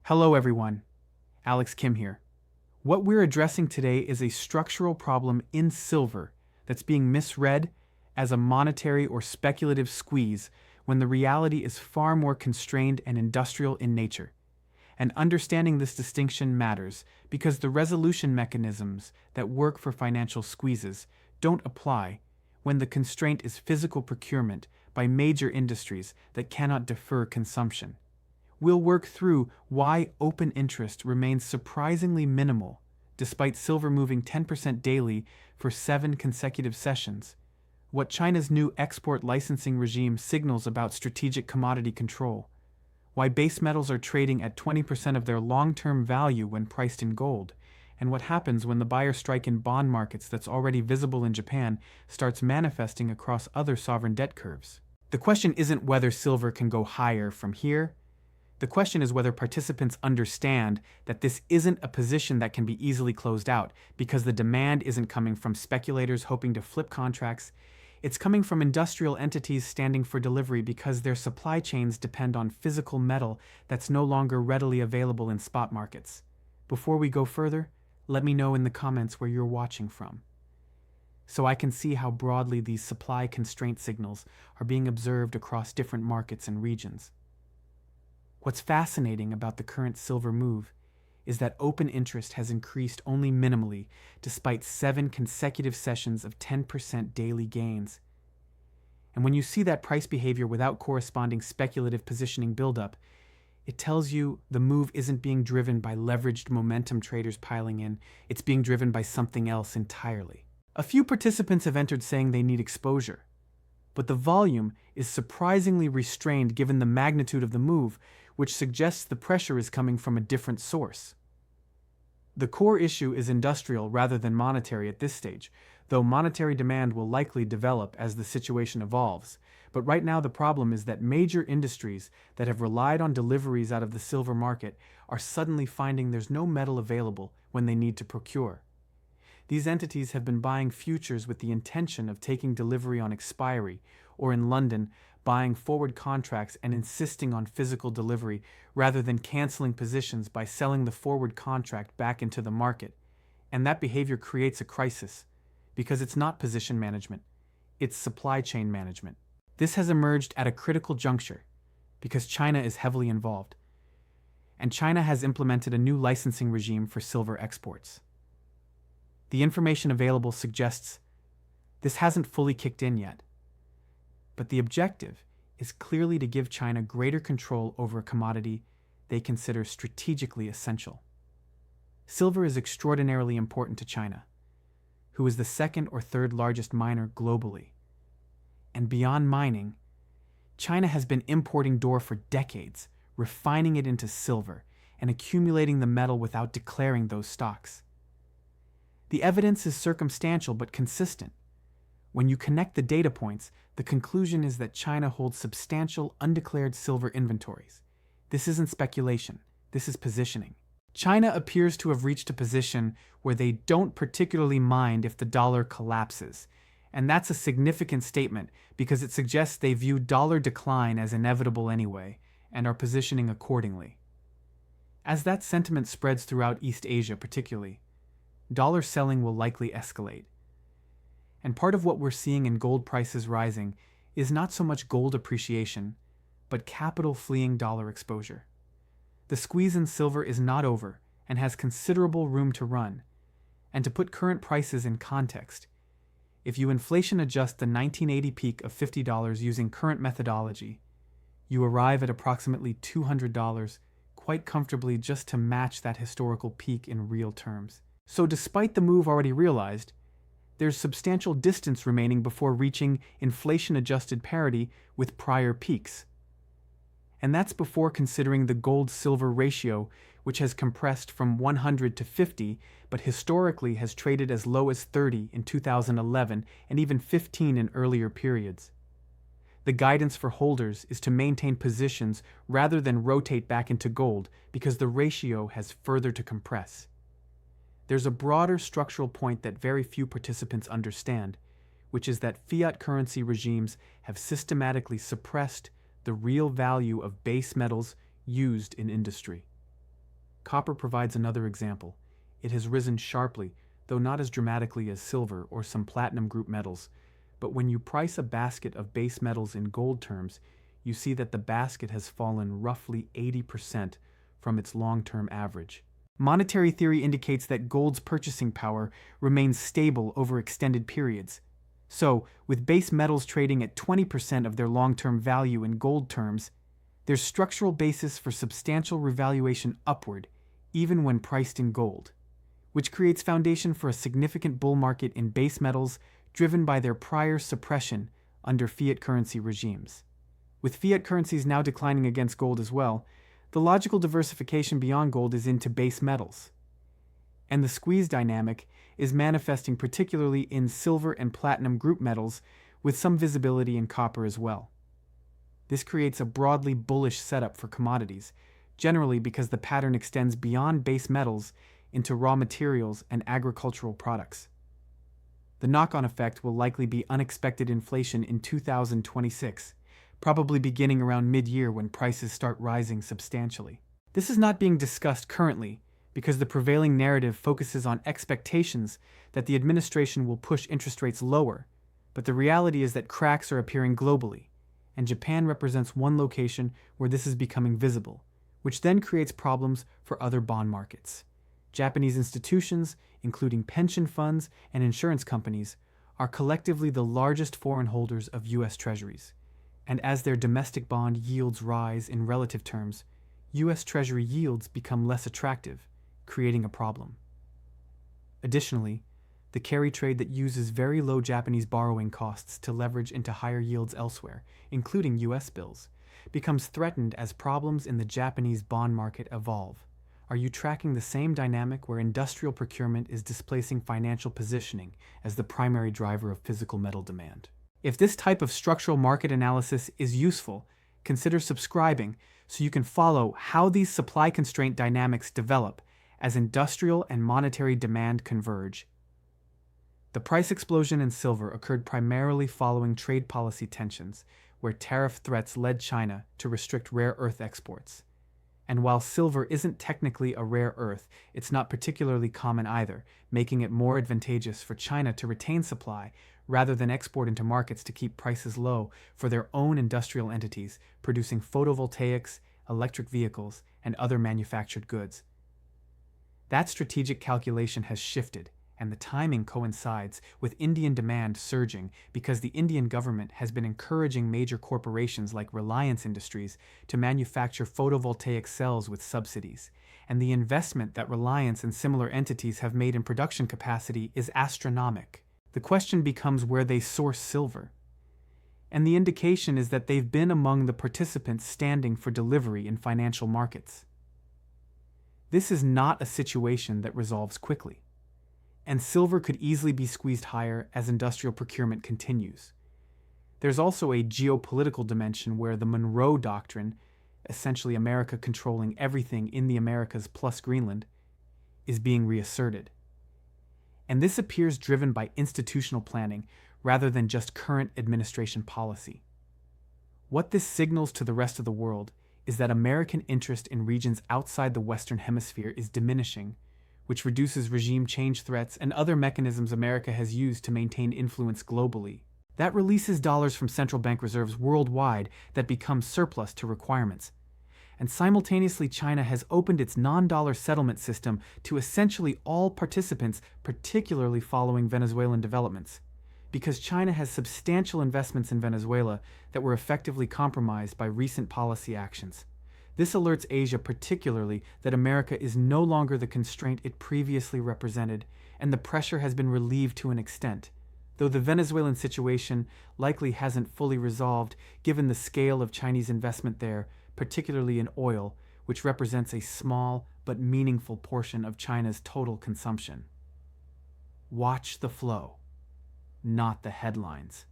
Hello everyone, Alex Kim here. What we're addressing today is a structural problem in silver that's being misread as a monetary or speculative squeeze when the reality is far more constrained and industrial in nature. And understanding this distinction matters because the resolution mechanisms that work for financial squeezes don't apply when the constraint is physical procurement by major industries that cannot defer consumption. We'll work through why open interest remains surprisingly minimal, despite silver moving 10% daily for 7 consecutive sessions, what China's new export licensing regime signals about strategic commodity control, why base metals are trading at 20% of their long-term value when priced in gold, and what happens when the buyer strike in bond markets that's already visible in Japan starts manifesting across other sovereign debt curves. The question isn't whether silver can go higher from here. The question is whether participants understand that this isn't a position that can be easily closed out because the demand isn't coming from speculators hoping to flip contracts. It's coming from industrial entities standing for delivery because their supply chains depend on physical metal that's no longer readily available in spot markets. Before we go further, let me know in the comments where you're watching from, so I can see how broadly these supply constraint signals are being observed across different markets and regions. What's fascinating about the current silver move is that open interest has increased only minimally despite 7 consecutive sessions of 10% daily gains. And when you see that price behavior without corresponding speculative positioning buildup, it tells you the move isn't being driven by leveraged momentum traders piling in, it's being driven by something else entirely. A few participants have entered saying they need exposure, but the volume is surprisingly restrained given the magnitude of the move, which suggests the pressure is coming from a different source. The core issue is industrial rather than monetary at this stage, though monetary demand will likely develop as the situation evolves. But right now the problem is that major industries that have relied on deliveries out of the silver market are suddenly finding there's no metal available when they need to procure. These entities have been buying futures with the intention of taking delivery on expiry, or in London, buying forward contracts and insisting on physical delivery rather than canceling positions by selling the forward contract back into the market. And that behavior creates a crisis, because it's not position management, it's supply chain management. This has emerged at a critical juncture, because China is heavily involved, and China has implemented a new licensing regime for silver exports. The information available suggests this hasn't fully kicked in yet, but the objective is clearly to give China greater control over a commodity they consider strategically essential. Silver is extraordinarily important to China, who is the second or third largest miner globally. And beyond mining, China has been importing ore for decades, refining it into silver, and accumulating the metal without declaring those stocks. The evidence is circumstantial but consistent. When you connect the data points, the conclusion is that China holds substantial undeclared silver inventories. This isn't speculation, this is positioning. China appears to have reached a position where they don't particularly mind if the dollar collapses. And that's a significant statement because it suggests they view dollar decline as inevitable anyway and are positioning accordingly. As that sentiment spreads throughout East Asia particularly, dollar selling will likely escalate. And part of what we're seeing in gold prices rising is not so much gold appreciation, but capital fleeing dollar exposure. The squeeze in silver is not over and has considerable room to run. And to put current prices in context, if you inflation adjust the 1980 peak of $50 using current methodology, you arrive at approximately $200 quite comfortably just to match that historical peak in real terms. So despite the move already realized, there's substantial distance remaining before reaching inflation-adjusted parity with prior peaks. And that's before considering the gold-silver ratio, which has compressed from 100 to 50, but historically has traded as low as 30 in 2011 and even 15 in earlier periods. The guidance for holders is to maintain positions rather than rotate back into gold because the ratio has further to compress. There's a broader structural point that very few participants understand, which is that fiat currency regimes have systematically suppressed the real value of base metals used in industry. Copper provides another example. It has risen sharply, though not as dramatically as silver or some platinum group metals. But when you price a basket of base metals in gold terms, you see that the basket has fallen roughly 80% from its long-term average. Monetary theory indicates that gold's purchasing power remains stable over extended periods. So, with base metals trading at 20% of their long-term value in gold terms, there's structural basis for substantial revaluation upward, even when priced in gold, which creates foundation for a significant bull market in base metals driven by their prior suppression under fiat currency regimes. With fiat currencies now declining against gold as well, the logical diversification beyond gold is into base metals. And the squeeze dynamic is manifesting particularly in silver and platinum group metals, with some visibility in copper as well. This creates a broadly bullish setup for commodities, generally because the pattern extends beyond base metals into raw materials and agricultural products. The knock-on effect will likely be unexpected inflation in 2026, probably beginning around mid-year when prices start rising substantially. This is not being discussed currently because the prevailing narrative focuses on expectations that the administration will push interest rates lower, but the reality is that cracks are appearing globally, and Japan represents one location where this is becoming visible, which then creates problems for other bond markets. Japanese institutions, including pension funds and insurance companies, are collectively the largest foreign holders of U.S. Treasuries, and as their domestic bond yields rise in relative terms, U.S. Treasury yields become less attractive, creating a problem. Additionally, the carry trade that uses very low Japanese borrowing costs to leverage into higher yields elsewhere, including U.S. bills, becomes threatened as problems in the Japanese bond market evolve. Are you tracking the same dynamic where industrial procurement is displacing financial positioning as the primary driver of physical metal demand? If this type of structural market analysis is useful, consider subscribing so you can follow how these supply constraint dynamics develop as industrial and monetary demand converge. The price explosion in silver occurred primarily following trade policy tensions, where tariff threats led China to restrict rare earth exports. And while silver isn't technically a rare earth, it's not particularly common either, making it more advantageous for China to retain supply rather than export into markets to keep prices low for their own industrial entities producing photovoltaics, electric vehicles, and other manufactured goods. That strategic calculation has shifted, and the timing coincides with Indian demand surging because the Indian government has been encouraging major corporations like Reliance Industries to manufacture photovoltaic cells with subsidies, and the investment that Reliance and similar entities have made in production capacity is astronomical. The question becomes where they source silver. And the indication is that they've been among the participants standing for delivery in financial markets. This is not a situation that resolves quickly, and silver could easily be squeezed higher as industrial procurement continues. There's also a geopolitical dimension where the Monroe Doctrine, essentially America controlling everything in the Americas plus Greenland, is being reasserted. And this appears driven by institutional planning rather than just current administration policy. What this signals to the rest of the world is that American interest in regions outside the Western Hemisphere is diminishing, which reduces regime change threats and other mechanisms America has used to maintain influence globally. That releases dollars from central bank reserves worldwide that become surplus to requirements. And simultaneously, China has opened its non-dollar settlement system to essentially all participants, particularly following Venezuelan developments, because China has substantial investments in Venezuela that were effectively compromised by recent policy actions. This alerts Asia particularly that America is no longer the constraint it previously represented, and the pressure has been relieved to an extent, though the Venezuelan situation likely hasn't fully resolved given the scale of Chinese investment there, particularly in oil, which represents a small but meaningful portion of China's total consumption. Watch the flow, not the headlines.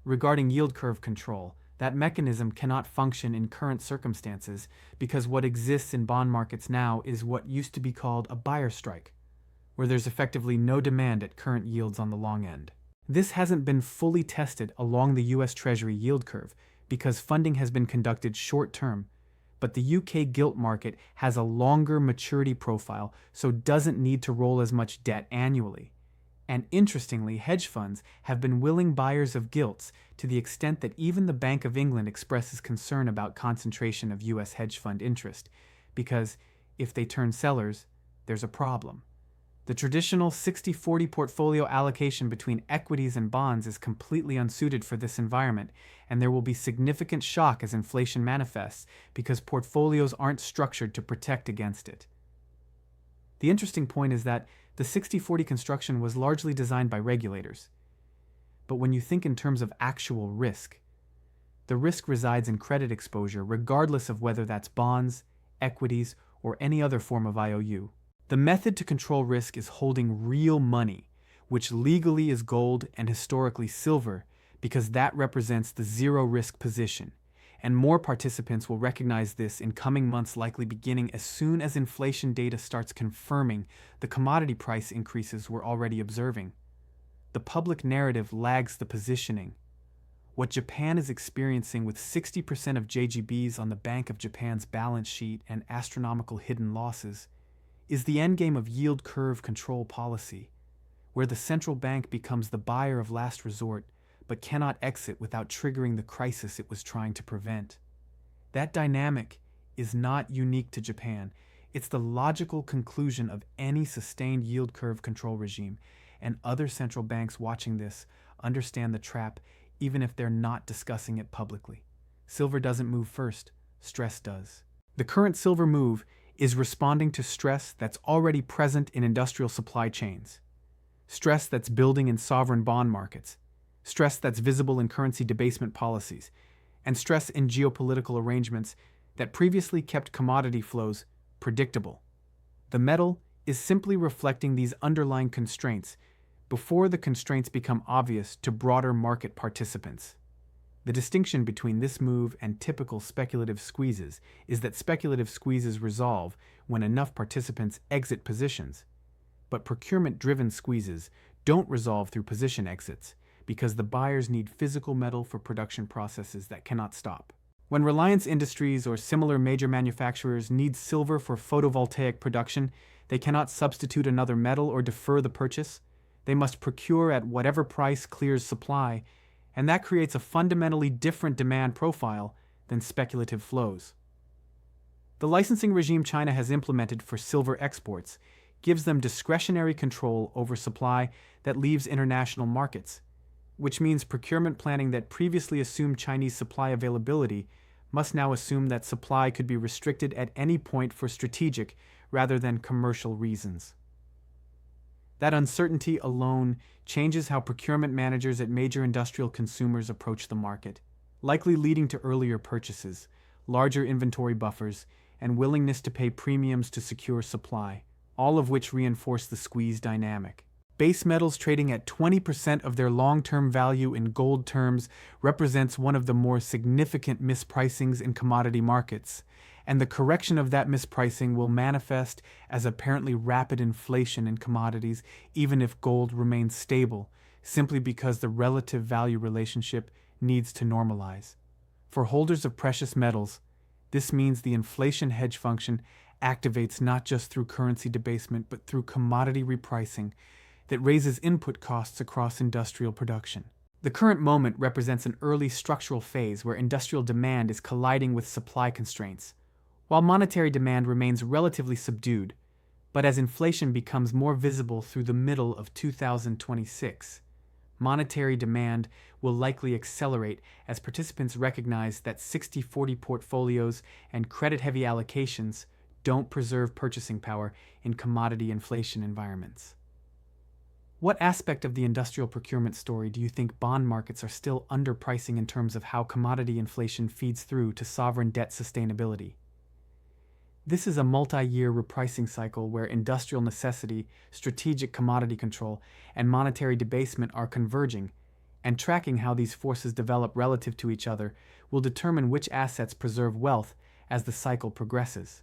Regarding yield curve control, that mechanism cannot function in current circumstances because what exists in bond markets now is what used to be called a buyer strike, where there's effectively no demand at current yields on the long end. This hasn't been fully tested along the U.S. Treasury yield curve because funding has been conducted short-term, but the UK gilt market has a longer maturity profile, so doesn't need to roll as much debt annually. And interestingly, hedge funds have been willing buyers of gilts to the extent that even the Bank of England expresses concern about concentration of US hedge fund interest, because if they turn sellers, there's a problem. The traditional 60-40 portfolio allocation between equities and bonds is completely unsuited for this environment, and there will be significant shock as inflation manifests because portfolios aren't structured to protect against it. The interesting point is that the 60-40 construction was largely designed by regulators. But when you think in terms of actual risk, the risk resides in credit exposure regardless of whether that's bonds, equities, or any other form of IOU. The method to control risk is holding real money, which legally is gold and historically silver, because that represents the zero-risk position. And more participants will recognize this in coming months, likely beginning as soon as inflation data starts confirming the commodity price increases we're already observing. The public narrative lags the positioning. What Japan is experiencing with 60% of JGBs on the Bank of Japan's balance sheet and astronomical hidden losses is the endgame of yield curve control policy, where the central bank becomes the buyer of last resort but cannot exit without triggering the crisis it was trying to prevent. That dynamic is not unique to Japan. It's the logical conclusion of any sustained yield curve control regime, and other central banks watching this understand the trap even if they're not discussing it publicly. Silver doesn't move first, stress does. The current silver move is responding to stress that's already present in industrial supply chains, stress that's building in sovereign bond markets, stress that's visible in currency debasement policies, and stress in geopolitical arrangements that previously kept commodity flows predictable. The metal is simply reflecting these underlying constraints before the constraints become obvious to broader market participants. The distinction between this move and typical speculative squeezes is that speculative squeezes resolve when enough participants exit positions, but procurement-driven squeezes don't resolve through position exits because the buyers need physical metal for production processes that cannot stop. When Reliance Industries or similar major manufacturers need silver for photovoltaic production, they cannot substitute another metal or defer the purchase. They must procure at whatever price clears supply, and that creates a fundamentally different demand profile than speculative flows. The licensing regime China has implemented for silver exports gives them discretionary control over supply that leaves international markets, which means procurement planning that previously assumed Chinese supply availability must now assume that supply could be restricted at any point for strategic rather than commercial reasons. That uncertainty alone changes how procurement managers at major industrial consumers approach the market, likely leading to earlier purchases, larger inventory buffers, and willingness to pay premiums to secure supply, all of which reinforce the squeeze dynamic. Base metals trading at 20% of their long-term value in gold terms represents one of the more significant mispricings in commodity markets, and the correction of that mispricing will manifest as apparently rapid inflation in commodities even if gold remains stable, simply because the relative value relationship needs to normalize. For holders of precious metals, this means the inflation hedge function activates not just through currency debasement but through commodity repricing that raises input costs across industrial production. The current moment represents an early structural phase where industrial demand is colliding with supply constraints, while monetary demand remains relatively subdued. But as inflation becomes more visible through the middle of 2026, monetary demand will likely accelerate as participants recognize that 60-40 portfolios and credit-heavy allocations don't preserve purchasing power in commodity inflation environments. What aspect of the industrial procurement story do you think bond markets are still underpricing in terms of how commodity inflation feeds through to sovereign debt sustainability? This is a multi-year repricing cycle where industrial necessity, strategic commodity control, and monetary debasement are converging, and tracking how these forces develop relative to each other will determine which assets preserve wealth as the cycle progresses.